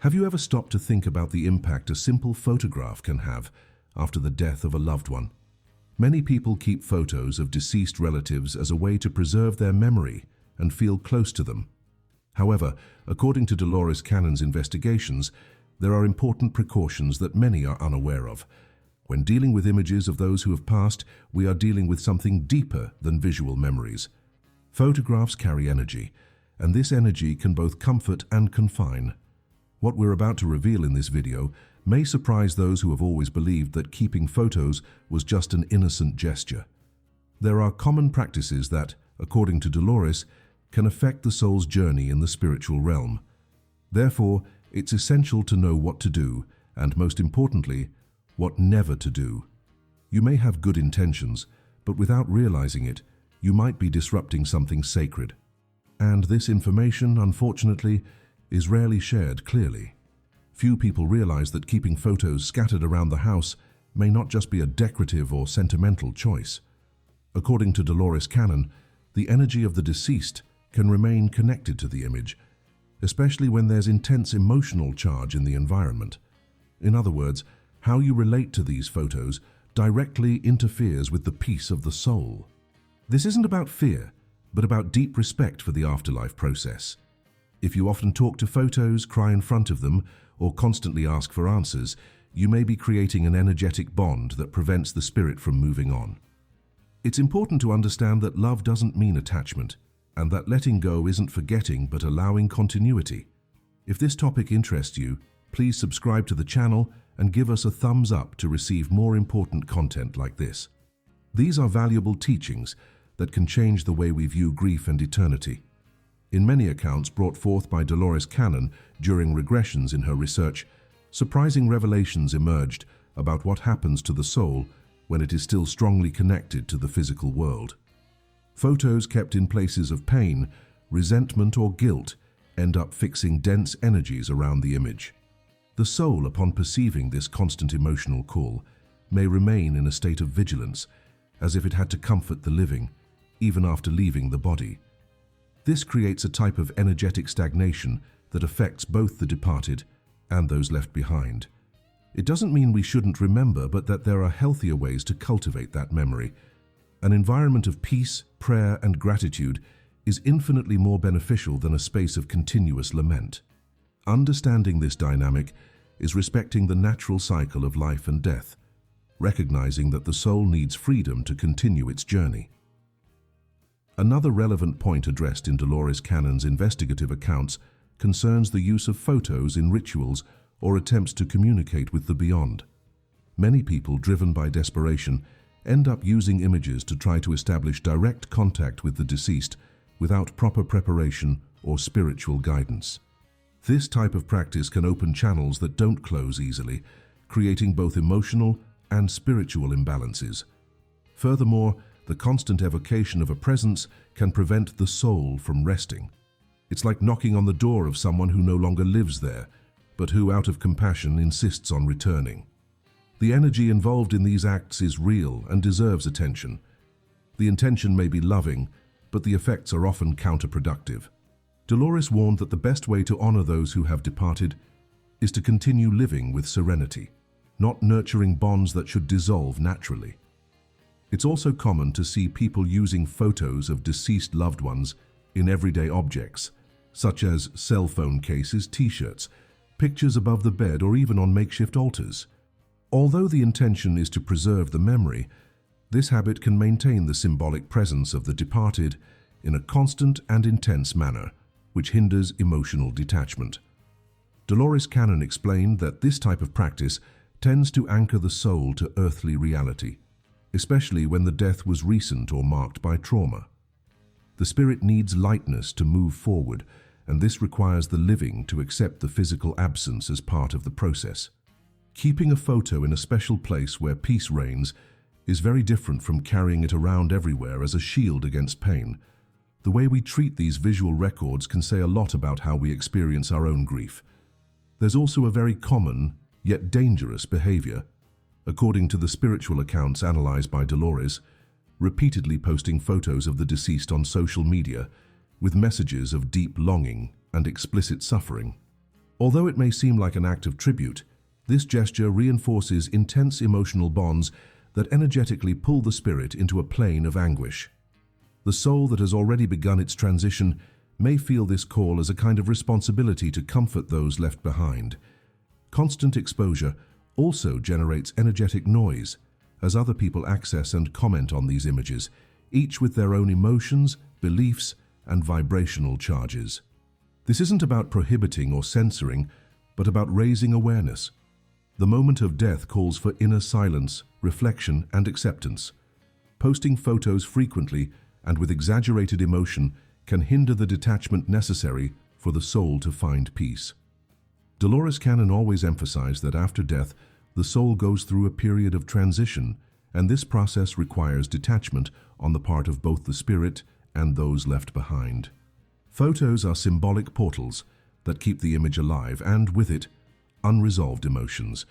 Have you ever stopped to think about the impact a simple photograph can have after the death of a loved one? Many people keep photos of deceased relatives as a way to preserve their memory and feel close to them. However, according to Dolores Cannon's investigations, there are important precautions that many are unaware of. When dealing with images of those who have passed, we are dealing with something deeper than visual memories. Photographs carry energy, and this energy can both comfort and confine. What we're about to reveal in this video may surprise those who have always believed that keeping photos was just an innocent gesture. There are common practices that, according to Dolores, can affect the soul's journey in the spiritual realm. Therefore, it's essential to know what to do, and most importantly, what never to do. You may have good intentions, but without realizing it, you might be disrupting something sacred. And this information, unfortunately, is rarely shared clearly. Few people realize that keeping photos scattered around the house may not just be a decorative or sentimental choice. According to Dolores Cannon, the energy of the deceased can remain connected to the image, especially when there's intense emotional charge in the environment. In other words, how you relate to these photos directly interferes with the peace of the soul. This isn't about fear, but about deep respect for the afterlife process. If you often talk to photos, cry in front of them, or constantly ask for answers, you may be creating an energetic bond that prevents the spirit from moving on. It's important to understand that love doesn't mean attachment, and that letting go isn't forgetting but allowing continuity. If this topic interests you, please subscribe to the channel and give us a thumbs up to receive more important content like this. These are valuable teachings that can change the way we view grief and eternity. In many accounts brought forth by Dolores Cannon during regressions in her research, surprising revelations emerged about what happens to the soul when it is still strongly connected to the physical world. Photos kept in places of pain, resentment, or guilt end up fixing dense energies around the image. The soul, upon perceiving this constant emotional call, may remain in a state of vigilance, as if it had to comfort the living, even after leaving the body. This creates a type of energetic stagnation that affects both the departed and those left behind. It doesn't mean we shouldn't remember, but that there are healthier ways to cultivate that memory. An environment of peace, prayer, and gratitude is infinitely more beneficial than a space of continuous lament. Understanding this dynamic is respecting the natural cycle of life and death, recognizing that the soul needs freedom to continue its journey. Another relevant point addressed in Dolores Cannon's investigative accounts concerns the use of photos in rituals or attempts to communicate with the beyond. Many people, driven by desperation, end up using images to try to establish direct contact with the deceased without proper preparation or spiritual guidance. This type of practice can open channels that don't close easily, creating both emotional and spiritual imbalances. Furthermore, the constant evocation of a presence can prevent the soul from resting. It's like knocking on the door of someone who no longer lives there, but who, out of compassion, insists on returning. The energy involved in these acts is real and deserves attention. The intention may be loving, but the effects are often counterproductive. Dolores warned that the best way to honor those who have departed is to continue living with serenity, not nurturing bonds that should dissolve naturally. It's also common to see people using photos of deceased loved ones in everyday objects, such as cell phone cases, t-shirts, pictures above the bed, or even on makeshift altars. Although the intention is to preserve the memory, this habit can maintain the symbolic presence of the departed in a constant and intense manner, which hinders emotional detachment. Dolores Cannon explained that this type of practice tends to anchor the soul to earthly reality, especially when the death was recent or marked by trauma. The spirit needs lightness to move forward, and this requires the living to accept the physical absence as part of the process. Keeping a photo in a special place where peace reigns is very different from carrying it around everywhere as a shield against pain. The way we treat these visual records can say a lot about how we experience our own grief. There's also a very common, yet dangerous behavior. According to the spiritual accounts analyzed by Dolores, repeatedly posting photos of the deceased on social media with messages of deep longing and explicit suffering. Although it may seem like an act of tribute, this gesture reinforces intense emotional bonds that energetically pull the spirit into a plane of anguish. The soul that has already begun its transition may feel this call as a kind of responsibility to comfort those left behind. Constant exposure also generates energetic noise as other people access and comment on these images, each with their own emotions, beliefs, and vibrational charges. This isn't about prohibiting or censoring, but about raising awareness. The moment of death calls for inner silence, reflection, and acceptance. Posting photos frequently and with exaggerated emotion can hinder the detachment necessary for the soul to find peace. Dolores Cannon always emphasized that after death, the soul goes through a period of transition, and this process requires detachment on the part of both the spirit and those left behind. Photos are symbolic portals that keep the image alive and, with it, unresolved emotions.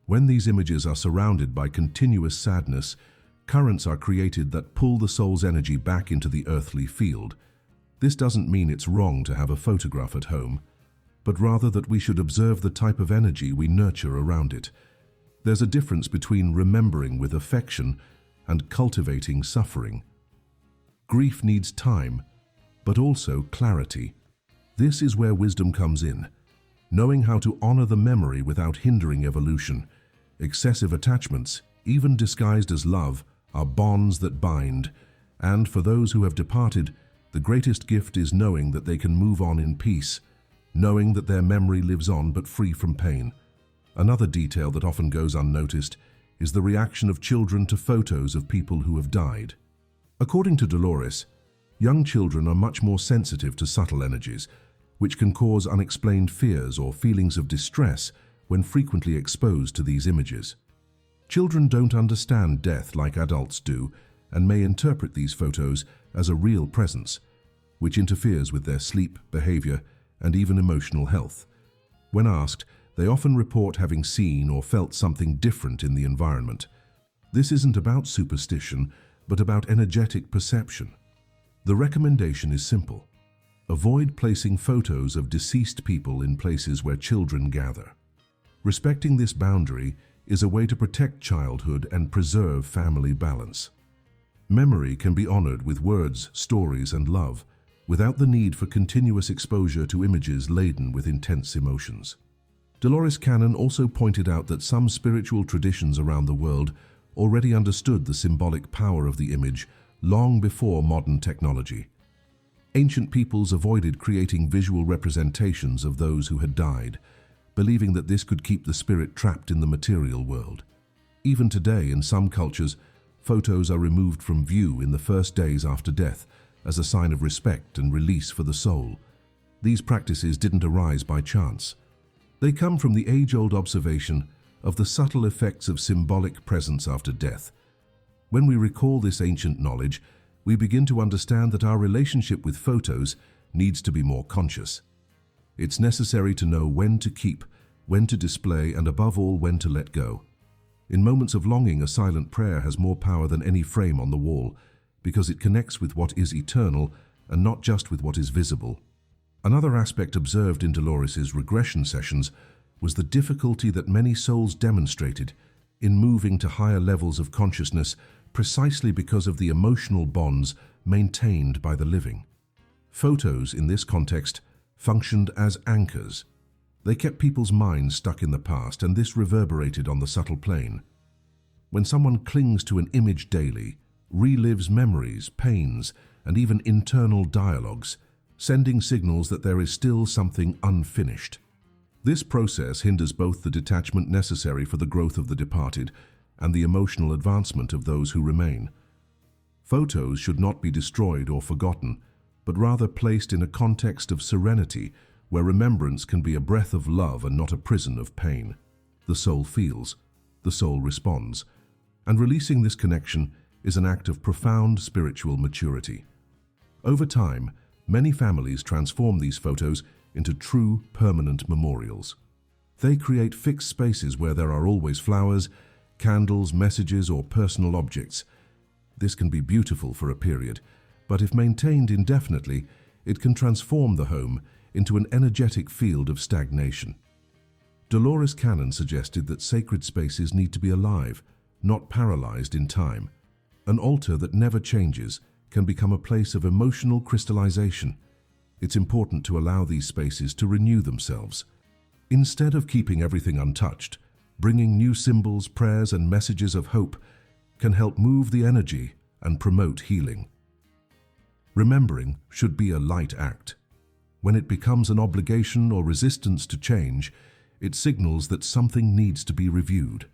When these images are surrounded by continuous sadness, currents are created that pull the soul's energy back into the earthly field. This doesn't mean it's wrong to have a photograph at home, but rather that we should observe the type of energy we nurture around it. There's a difference between remembering with affection and cultivating suffering. Grief needs time, but also clarity. This is where wisdom comes in, knowing how to honor the memory without hindering evolution. Excessive attachments, even disguised as love, are bonds that bind, and for those who have departed, the greatest gift is knowing that they can move on in peace, knowing that their memory lives on but free from pain. Another detail that often goes unnoticed is the reaction of children to photos of people who have died. According to Dolores, young children are much more sensitive to subtle energies, which can cause unexplained fears or feelings of distress when frequently exposed to these images. Children don't understand death like adults do and may interpret these photos as a real presence, which interferes with their sleep, behavior, and even emotional health. When asked, they often report having seen or felt something different in the environment. This isn't about superstition, but about energetic perception. The recommendation is simple. Avoid placing photos of deceased people in places where children gather. Respecting this boundary is a way to protect childhood and preserve family balance. Memory can be honored with words, stories, and love, without the need for continuous exposure to images laden with intense emotions. Dolores Cannon also pointed out that some spiritual traditions around the world already understood the symbolic power of the image long before modern technology. Ancient peoples avoided creating visual representations of those who had died, believing that this could keep the spirit trapped in the material world. Even today, in some cultures, photos are removed from view in the first days after death as a sign of respect and release for the soul. These practices didn't arise by chance. They come from the age-old observation of the subtle effects of symbolic presence after death. When we recall this ancient knowledge, we begin to understand that our relationship with photos needs to be more conscious. It's necessary to know when to keep, when to display, and above all, when to let go. In moments of longing, a silent prayer has more power than any frame on the wall, because it connects with what is eternal and not just with what is visible. Another aspect observed in Dolores's regression sessions was the difficulty that many souls demonstrated in moving to higher levels of consciousness precisely because of the emotional bonds maintained by the living. Photos, in this context, functioned as anchors. They kept people's minds stuck in the past, and this reverberated on the subtle plane. When someone clings to an image daily, relives memories, pains, and even internal dialogues, sending signals that there is still something unfinished. This process hinders both the detachment necessary for the growth of the departed and the emotional advancement of those who remain. Photos should not be destroyed or forgotten, but rather placed in a context of serenity where remembrance can be a breath of love and not a prison of pain. The soul feels, the soul responds, and releasing this connection is an act of profound spiritual maturity. Over time, many families transform these photos into true, permanent memorials. They create fixed spaces where there are always flowers, candles, messages, or personal objects. This can be beautiful for a period, but if maintained indefinitely, it can transform the home into an energetic field of stagnation. Dolores Cannon suggested that sacred spaces need to be alive, not paralyzed in time. An altar that never changes can become a place of emotional crystallization. It's important to allow these spaces to renew themselves. Instead of keeping everything untouched, bringing new symbols, prayers, and messages of hope can help move the energy and promote healing. Remembering should be a light act. When it becomes an obligation or resistance to change, it signals that something needs to be reviewed.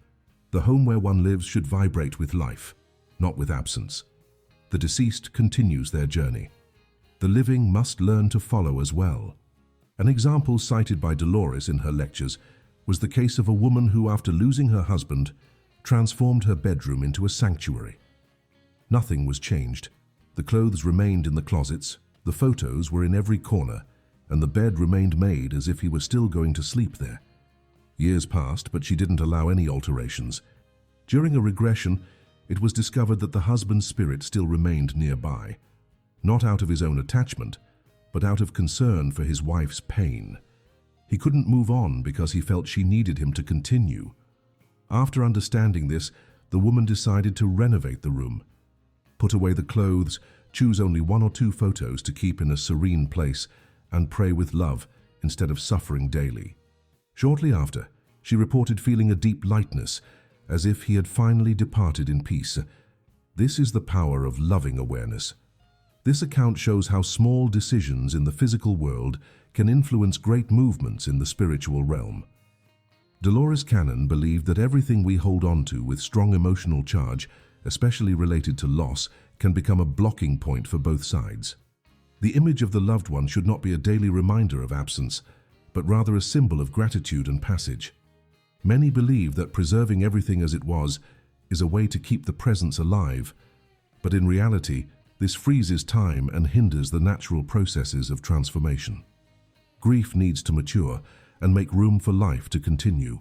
The home where one lives should vibrate with life, not with absence. The deceased continues their journey. The living must learn to follow as well. An example cited by Dolores in her lectures was the case of a woman who, after losing her husband, transformed her bedroom into a sanctuary. Nothing was changed. The clothes remained in the closets, the photos were in every corner, and the bed remained made as if he were still going to sleep there. Years passed, but she didn't allow any alterations. During a regression, it was discovered that the husband's spirit still remained nearby, not out of his own attachment, but out of concern for his wife's pain. He couldn't move on because he felt she needed him to continue. After understanding this, the woman decided to renovate the room, put away the clothes, choose only 1 or 2 photos to keep in a serene place, and pray with love instead of suffering daily. Shortly after, she reported feeling a deep lightness, as if he had finally departed in peace. This is the power of loving awareness. This account shows how small decisions in the physical world can influence great movements in the spiritual realm. Dolores Cannon believed that everything we hold on to with strong emotional charge, especially related to loss, can become a blocking point for both sides. The image of the loved one should not be a daily reminder of absence, but rather a symbol of gratitude and passage. Many believe that preserving everything as it was is a way to keep the presence alive, but in reality, this freezes time and hinders the natural processes of transformation. Grief needs to mature and make room for life to continue.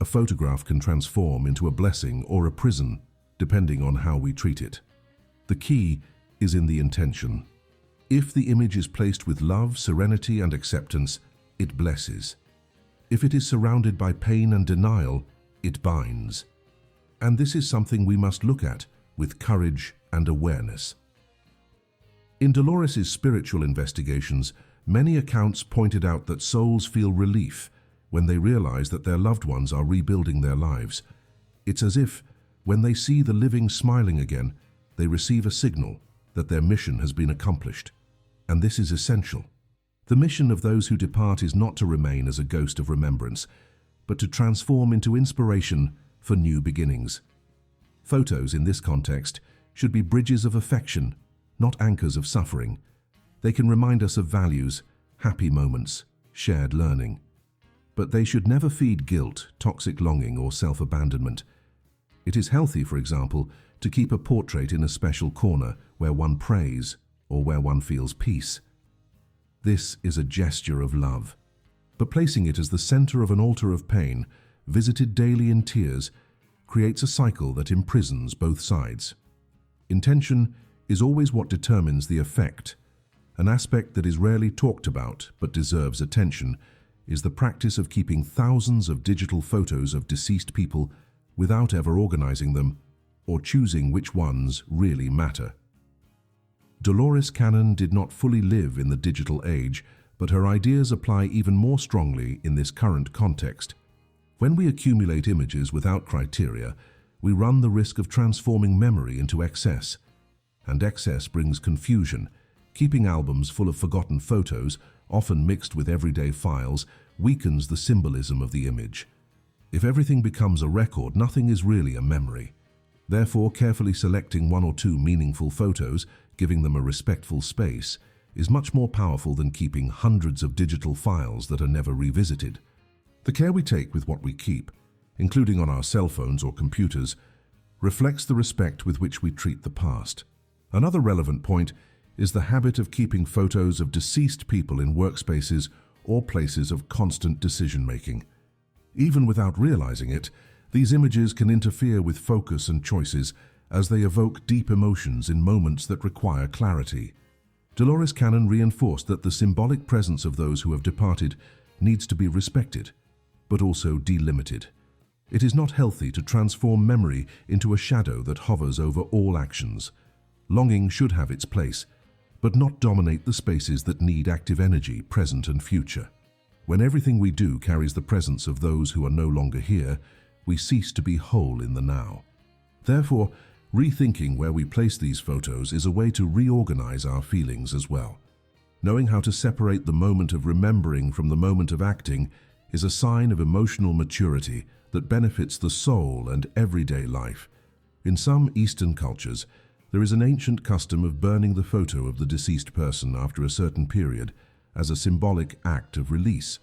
A photograph can transform into a blessing or a prison, depending on how we treat it. The key is in the intention. If the image is placed with love, serenity, and acceptance, it blesses. If it is surrounded by pain and denial, it binds. And this is something we must look at with courage and awareness. In Dolores' spiritual investigations, many accounts pointed out that souls feel relief when they realize that their loved ones are rebuilding their lives. It's as if, when they see the living smiling again, they receive a signal that their mission has been accomplished. And this is essential. The mission of those who depart is not to remain as a ghost of remembrance, but to transform into inspiration for new beginnings. Photos in this context should be bridges of affection, not anchors of suffering. They can remind us of values, happy moments, shared learning. But they should never feed guilt, toxic longing, or self-abandonment. It is healthy, for example, to keep a portrait in a special corner where one prays or where one feels peace. This is a gesture of love. But placing it as the center of an altar of pain, visited daily in tears, creates a cycle that imprisons both sides. Intention is always what determines the effect. An aspect that is rarely talked about but deserves attention is the practice of keeping thousands of digital photos of deceased people without ever organizing them or choosing which ones really matter. Dolores Cannon did not fully live in the digital age, but her ideas apply even more strongly in this current context. When we accumulate images without criteria, we run the risk of transforming memory into excess. And excess brings confusion. Keeping albums full of forgotten photos, often mixed with everyday files, weakens the symbolism of the image. If everything becomes a record, nothing is really a memory. Therefore, carefully selecting 1 or 2 meaningful photos, giving them a respectful space, is much more powerful than keeping hundreds of digital files that are never revisited. The care we take with what we keep, including on our cell phones or computers, reflects the respect with which we treat the past. Another relevant point is the habit of keeping photos of deceased people in workspaces or places of constant decision-making. Even without realizing it, these images can interfere with focus and choices as they evoke deep emotions in moments that require clarity. Dolores Cannon reinforced that the symbolic presence of those who have departed needs to be respected, but also delimited. It is not healthy to transform memory into a shadow that hovers over all actions. Longing should have its place, but not dominate the spaces that need active energy, present and future. When everything we do carries the presence of those who are no longer here, we cease to be whole in the now. Therefore, rethinking where we place these photos is a way to reorganize our feelings as well. Knowing how to separate the moment of remembering from the moment of acting is a sign of emotional maturity that benefits the soul and everyday life. In some Eastern cultures, there is an ancient custom of burning the photo of the deceased person after a certain period as a symbolic act of release.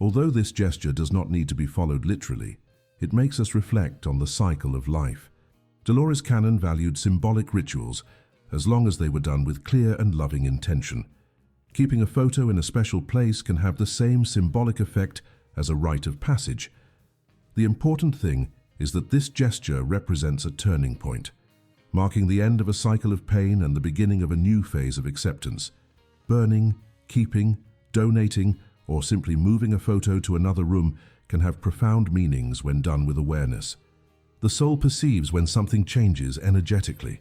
Although this gesture does not need to be followed literally, it makes us reflect on the cycle of life. Dolores Cannon valued symbolic rituals as long as they were done with clear and loving intention. Keeping a photo in a special place can have the same symbolic effect as a rite of passage. The important thing is that this gesture represents a turning point, marking the end of a cycle of pain and the beginning of a new phase of acceptance. Burning, keeping, donating, or simply moving a photo to another room can have profound meanings when done with awareness. The soul perceives when something changes energetically.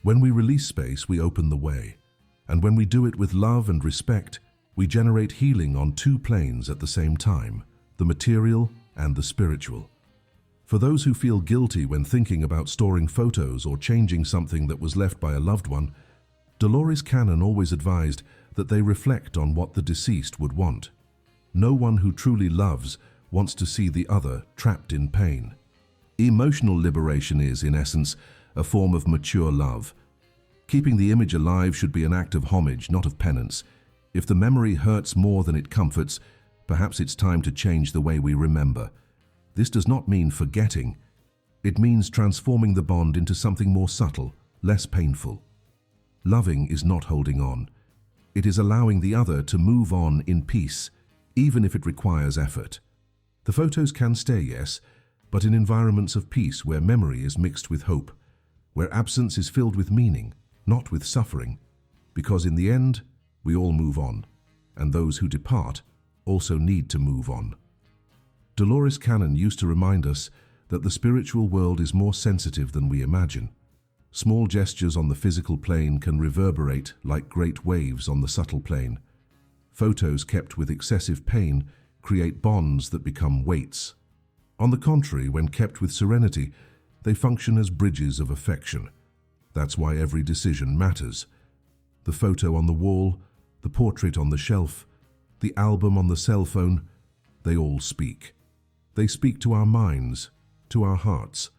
When we release space, we open the way. And when we do it with love and respect, we generate healing on two planes at the same time, the material and the spiritual. For those who feel guilty when thinking about storing photos or changing something that was left by a loved one, Dolores Cannon always advised that they reflect on what the deceased would want. No one who truly loves wants to see the other trapped in pain. Emotional liberation is, in essence, a form of mature love. Keeping the image alive should be an act of homage, not of penance. If the memory hurts more than it comforts, perhaps it's time to change the way we remember. This does not mean forgetting. It means transforming the bond into something more subtle, less painful. Loving is not holding on. It is allowing the other to move on in peace, even if it requires effort. The photos can stay, yes, but in environments of peace where memory is mixed with hope, where absence is filled with meaning, not with suffering, because in the end, we all move on, and those who depart also need to move on. Dolores Cannon used to remind us that the spiritual world is more sensitive than we imagine. Small gestures on the physical plane can reverberate like great waves on the subtle plane. Photos kept with excessive pain create bonds that become weights. On the contrary, when kept with serenity, they function as bridges of affection. That's why every decision matters. The photo on the wall, the portrait on the shelf, the album on the cell phone, they all speak. They speak to our minds, to our hearts,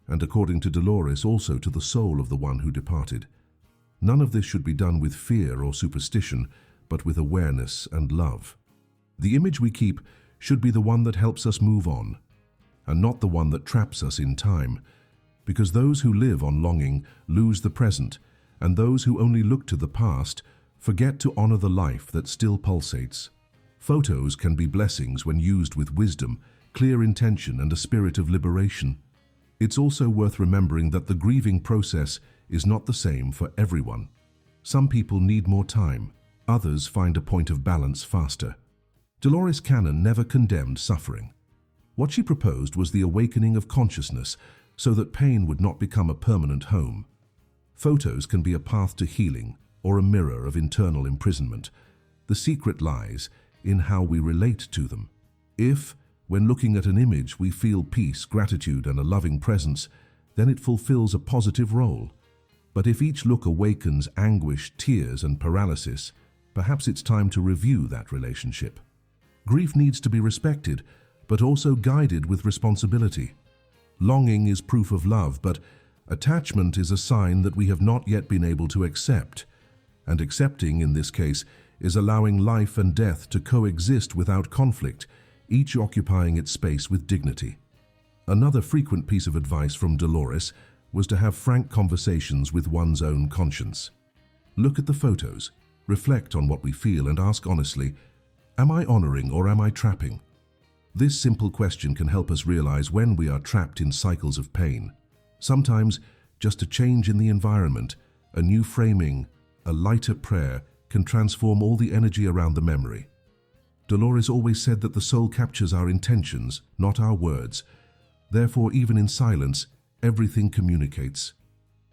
and according to Dolores, also to the soul of the one who departed. None of this should be done with fear or superstition, but with awareness and love. The image we keep should be the one that helps us move on, and not the one that traps us in time, because those who live on longing lose the present, and those who only look to the past forget to honor the life that still pulsates. Photos can be blessings when used with wisdom, clear intention, and a spirit of liberation. It's also worth remembering that the grieving process is not the same for everyone. Some people need more time, others find a point of balance faster. Dolores Cannon never condemned suffering. What she proposed was the awakening of consciousness so that pain would not become a permanent home. Photos can be a path to healing or a mirror of internal imprisonment. The secret lies in how we relate to them. If, when looking at an image, we feel peace, gratitude, and a loving presence, then it fulfills a positive role. But if each look awakens anguish, tears, and paralysis, perhaps it's time to review that relationship. Grief needs to be respected, but also guided with responsibility. Longing is proof of love, but attachment is a sign that we have not yet been able to accept. And accepting, in this case, is allowing life and death to coexist without conflict, each occupying its space with dignity. Another frequent piece of advice from Dolores was to have frank conversations with one's own conscience. Look at the photos, reflect on what we feel, and ask honestly, am I honoring or am I trapping? This simple question can help us realize when we are trapped in cycles of pain. Sometimes, just a change in the environment, a new framing, a lighter prayer can transform all the energy around the memory. Dolores always said that the soul captures our intentions, not our words. Therefore, even in silence, everything communicates.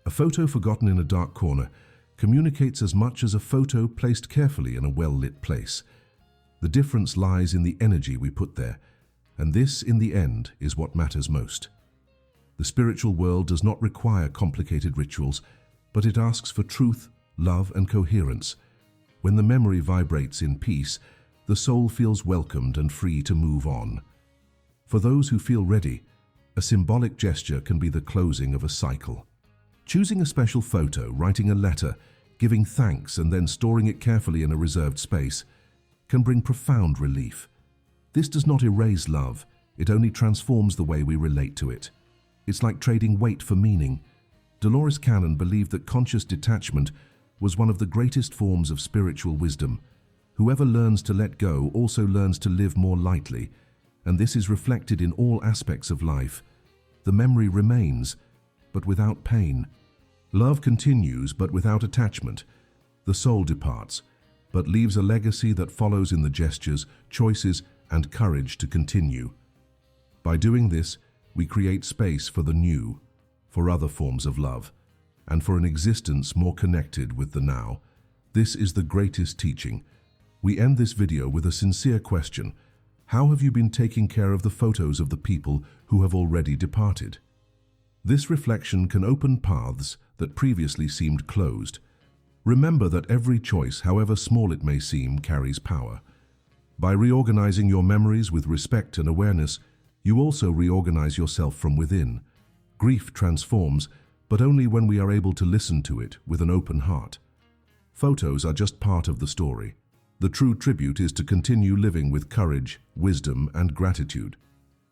A photo forgotten in a dark corner communicates as much as a photo placed carefully in a well-lit place. The difference lies in the energy we put there, and this, in the end, is what matters most. The spiritual world does not require complicated rituals, but it asks for truth, love, and coherence. When the memory vibrates in peace, the soul feels welcomed and free to move on. For those who feel ready, a symbolic gesture can be the closing of a cycle. Choosing a special photo, writing a letter, giving thanks, and then storing it carefully in a reserved space can bring profound relief. This does not erase love, it only transforms the way we relate to it. It's like trading weight for meaning. Dolores Cannon believed that conscious detachment was one of the greatest forms of spiritual wisdom. Whoever learns to let go also learns to live more lightly, and this is reflected in all aspects of life. The memory remains, but without pain. Love continues, but without attachment. The soul departs, but leaves a legacy that follows in the gestures, choices, and courage to continue. By doing this, we create space for the new, for other forms of love, and for an existence more connected with the now. This is the greatest teaching. We end this video with a sincere question. How have you been taking care of the photos of the people who have already departed? This reflection can open paths that previously seemed closed. Remember that every choice, however small it may seem, carries power. By reorganizing your memories with respect and awareness, you also reorganize yourself from within. Grief transforms, but only when we are able to listen to it with an open heart. Photos are just part of the story. The true tribute is to continue living with courage, wisdom, and gratitude.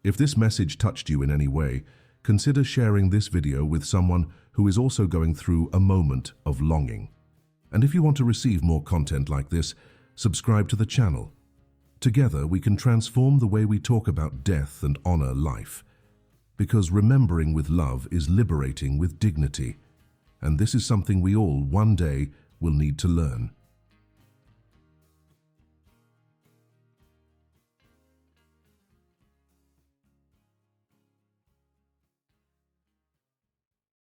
If this message touched you in any way, consider sharing this video with someone who is also going through a moment of longing. And if you want to receive more content like this, subscribe to the channel. Together, we can transform the way we talk about death and honor life. Because remembering with love is liberating with dignity. And this is something we all, one day, will need to learn.